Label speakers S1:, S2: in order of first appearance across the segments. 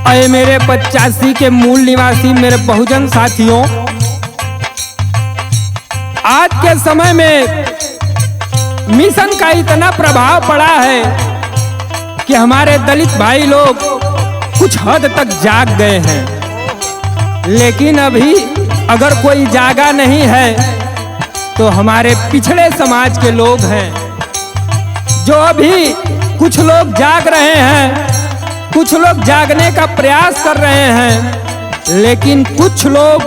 S1: अय मेरे 85 के मूल निवासी मेरे बहुजन साथियों, आज के समय में मिशन का इतना प्रभाव पड़ा है कि हमारे दलित भाई लोग कुछ हद तक जाग गए हैं। लेकिन अभी अगर कोई जागा नहीं है तो हमारे पिछड़े समाज के लोग हैं, जो अभी कुछ लोग जाग रहे हैं, कुछ लोग जागने का प्रयास कर रहे हैं, लेकिन कुछ लोग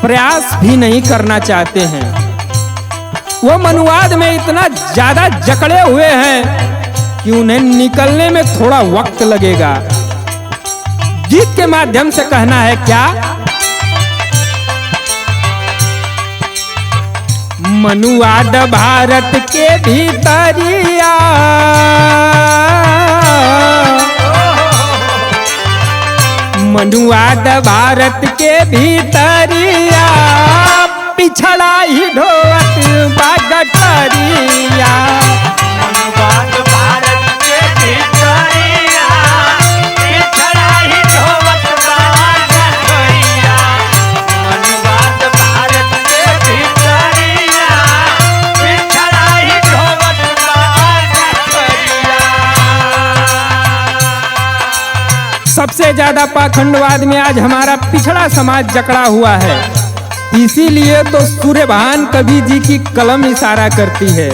S1: प्रयास भी नहीं करना चाहते हैं। वो मनुवाद में इतना ज्यादा जकड़े हुए हैं कि उन्हें निकलने में थोड़ा वक्त लगेगा। गीत के माध्यम से कहना है क्या? मनुवाद भारत के भीतरिया, मनुवाद भारत के भीतरिया, पिछड़ा ही ढोवत बागठरिया।
S2: मनुवाद भारत के भीतरिया, पिछड़ा ही ढोवत बागठरिया। मनुवाद भारत के भीतरिया, पिछड़ा ही ढोवत बागठरिया।
S1: सबसे ज्यादा पाखंडवाद में आज हमारा पिछड़ा समाज जकड़ा हुआ है। इसीलिए तो सूर्यभान कवि जी की कलम इशारा करती है।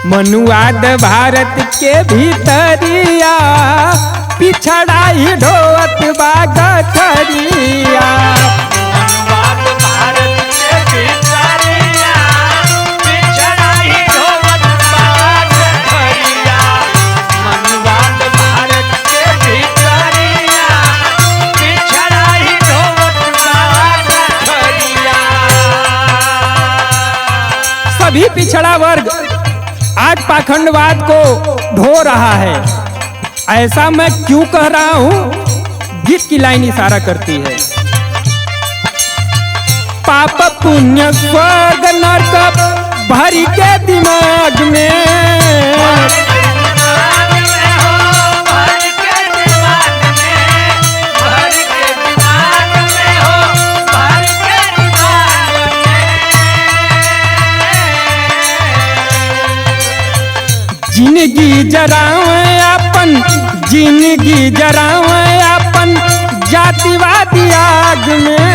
S1: मनुवाद भारत के भीतरिया, पिछड़ा ही ढोवत बागठरिया।
S2: मनुवाद भारत के भीतरिया, पिछड़ा ही ढोवत बागठरिया। मनुवाद भारत के भीतरिया, पिछड़ा ही ढोवत बागठरिया।
S1: सभी पिछड़ा वर्ग आज पाखंडवाद को ढो रहा है। ऐसा मैं क्यों कह रहा हूं? गीत की लाइन इशारा करती है। पाप पुण्य स्वर्ग नरक भरी के दिमाग में, जिंदगी जरावे अपन, जिंदगी जरावे अपन, जातिवादी आग में।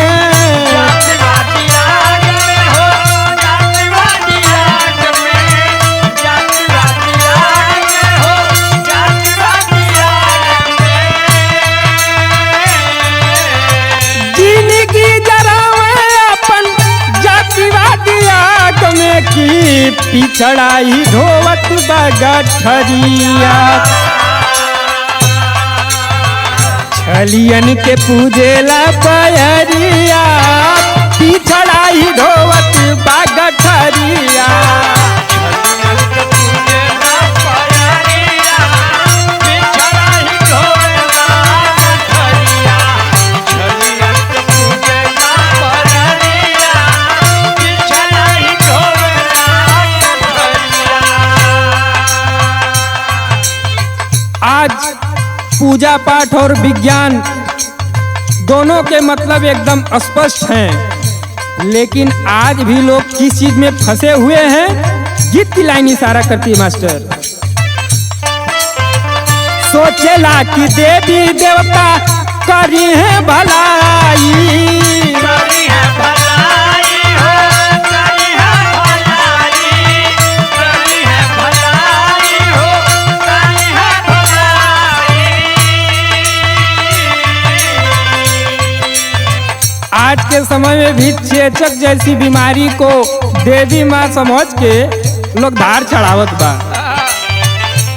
S2: जातिवादी आग में हो, जातिवादी आग में। जातिवादी आग में हो, जातिवादी आग में।
S1: जिंदगी जरावे अपन, जातिवादी आग में की, पिछड़ा ही ढोवत बागठरिया। छलियन के पूजेला पैरिया, पिछड़ा ही ढोवत बागठरिया। आज पूजा पाठ और विज्ञान दोनों के मतलब एकदम स्पष्ट हैं, लेकिन आज भी लोग किस चीज में फंसे हुए हैं? गीत की लाइन इशारा करती है मास्टर। सोचेला कि देवी देवता करी है भलाई,
S2: करी है भलाई हो, करी है भलाई। करी है भलाई हो, करी है भलाई।
S1: आज के समय में भी चेचक जैसी बीमारी को देवी माँ समझ के लोग धार चढ़ावत बा।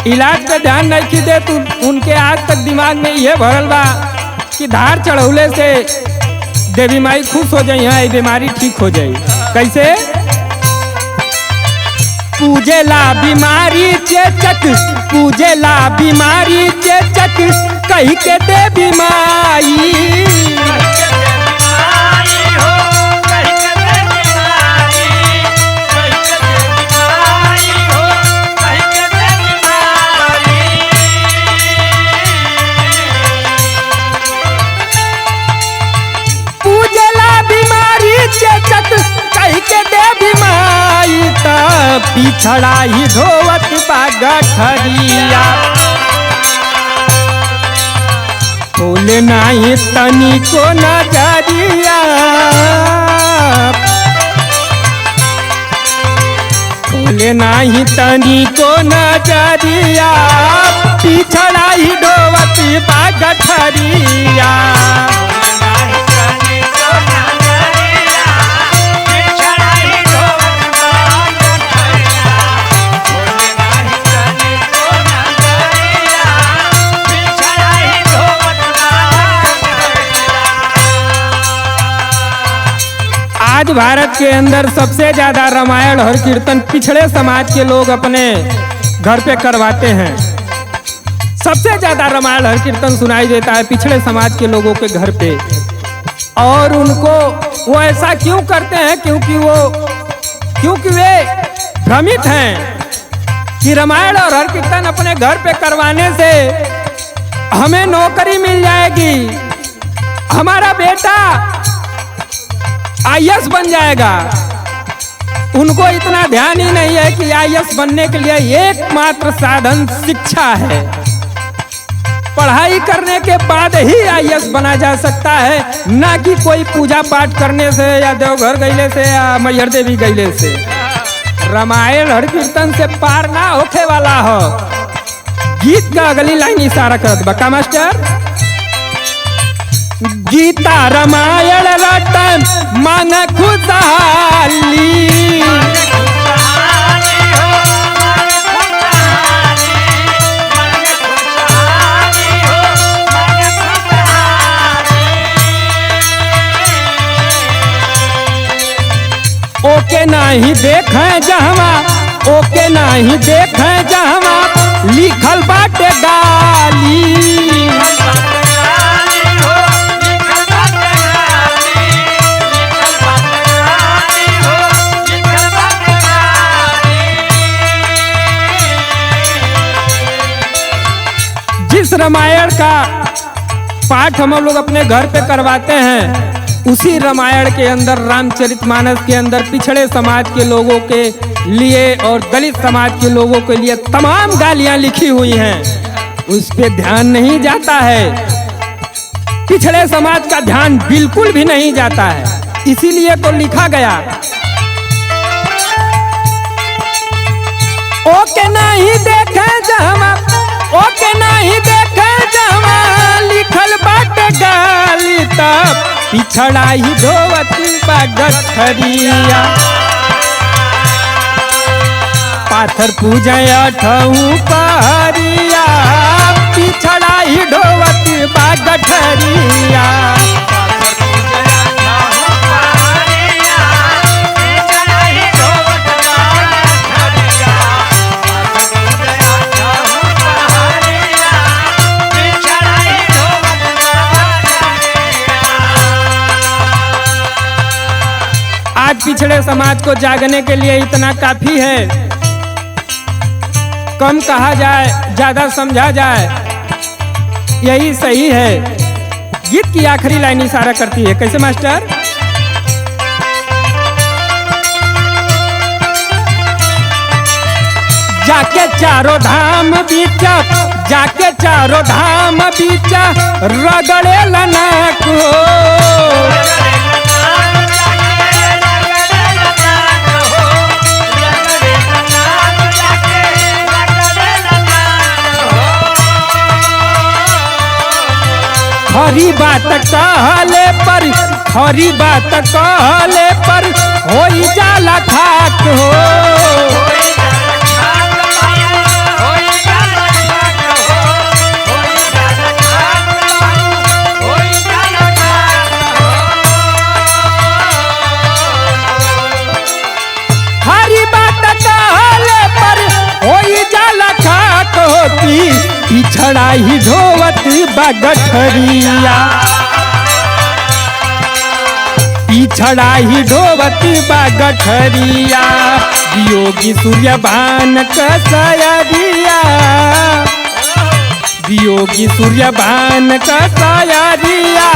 S1: इलाज पे ध्यान नहीं दे तो उनके आज तक दिमाग में ये भरल बा कि धार चढ़ौले से देवी माई खुश हो जाई, है बीमारी ठीक हो जाई। कैसे? पूजेला बीमारी चेचक, पूजेला बीमारी चेचक, कही के देवी माई। पिछड़ा ही ढोवत बा गठरिया। खोले नाही तनिको नजरिया, खोले नाही तनिको नजरिया, पिछड़ा ही ढोवत बा गठरिया। आज भारत के अंदर सबसे ज्यादा रामायण और कीर्तन पिछड़े समाज के लोग अपने घर पे करवाते हैं। सबसे ज्यादा रामायण और कीर्तन सुनाई देता है पिछड़े समाज के लोगों के घर पे। और उनको वो ऐसा क्यों करते हैं? क्योंकि वे भ्रमित हैं कि रामायण और हर कीर्तन अपने घर पे करवाने से हमें नौकरी मिल जाएगी, हमारा बेटा आईएएस बन जाएगा। उनको इतना ध्यान ही नहीं है कि आईएएस बनने के लिए एकमात्र साधन शिक्षा है। पढ़ाई करने के बाद ही आईएएस बना जा सकता है, ना कि कोई पूजा पाठ करने से या देवघर गईले से या मैहर देवी गईले से। रामायण हर कीर्तन से पार ना होखे वाला हो। गीत का अगली लाइन इशारा करत बा का मास्टर? गीता रामायण रटन मांग खुशहाली, ओके नाही देखे जहवा, ओके नाही देखे जहवा लिखल बाटे गाली। जिस रामायण का पाठ हम लोग अपने घर पे करवाते हैं, उसी रामायण के अंदर रामचरितमानस के अंदर पिछड़े समाज के लोगों के लिए और दलित समाज के लोगों के लिए तमाम गालियां लिखी हुई हैं। उस पे ध्यान नहीं जाता है। पिछड़े समाज का ध्यान बिल्कुल भी नहीं जाता है, इसीलिए तो लिखा गया ओके नहीं देखे जहवा, ओके नहीं देखे जहवा लिखल बाटे गाली, तब पिछड़ा ही ढोवत बा गठरिया। पाथर पूजा अठऊ पहरिया, पिछड़ा ही ढोवत बा गठरिया। आज पिछड़े समाज को जागने के लिए इतना काफी है। कम कहा जाए, ज्यादा समझा जाए, यही सही है। गीत की आखिरी लाइन इशारा करती है कैसे मास्टर? जाके चारों धाम बीच, जाके चारों धाम बीच रगड़े लनक हो। खरी बात कहले पर, खरी बात कहले पर हो जाला खाक हो। खरी बात कहले पर हो जाला खाक होती, पिछड़ा ही ढोवत बा गठरिया। पिछड़ा ही ढोवत बा गठरिया। वियोगी सूर्यभान कसयरिया, वियोगी सूर्यभान कसयरिया।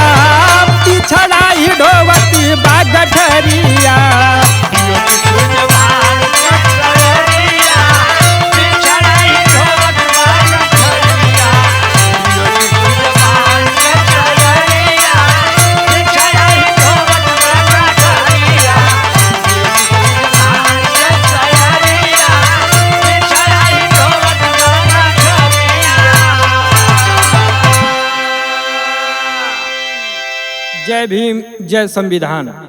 S1: पिछड़ा ही ढोवत बा गठरिया। वियोगी सूर्यभान कसयरिया। जय भीम, जय संविधान।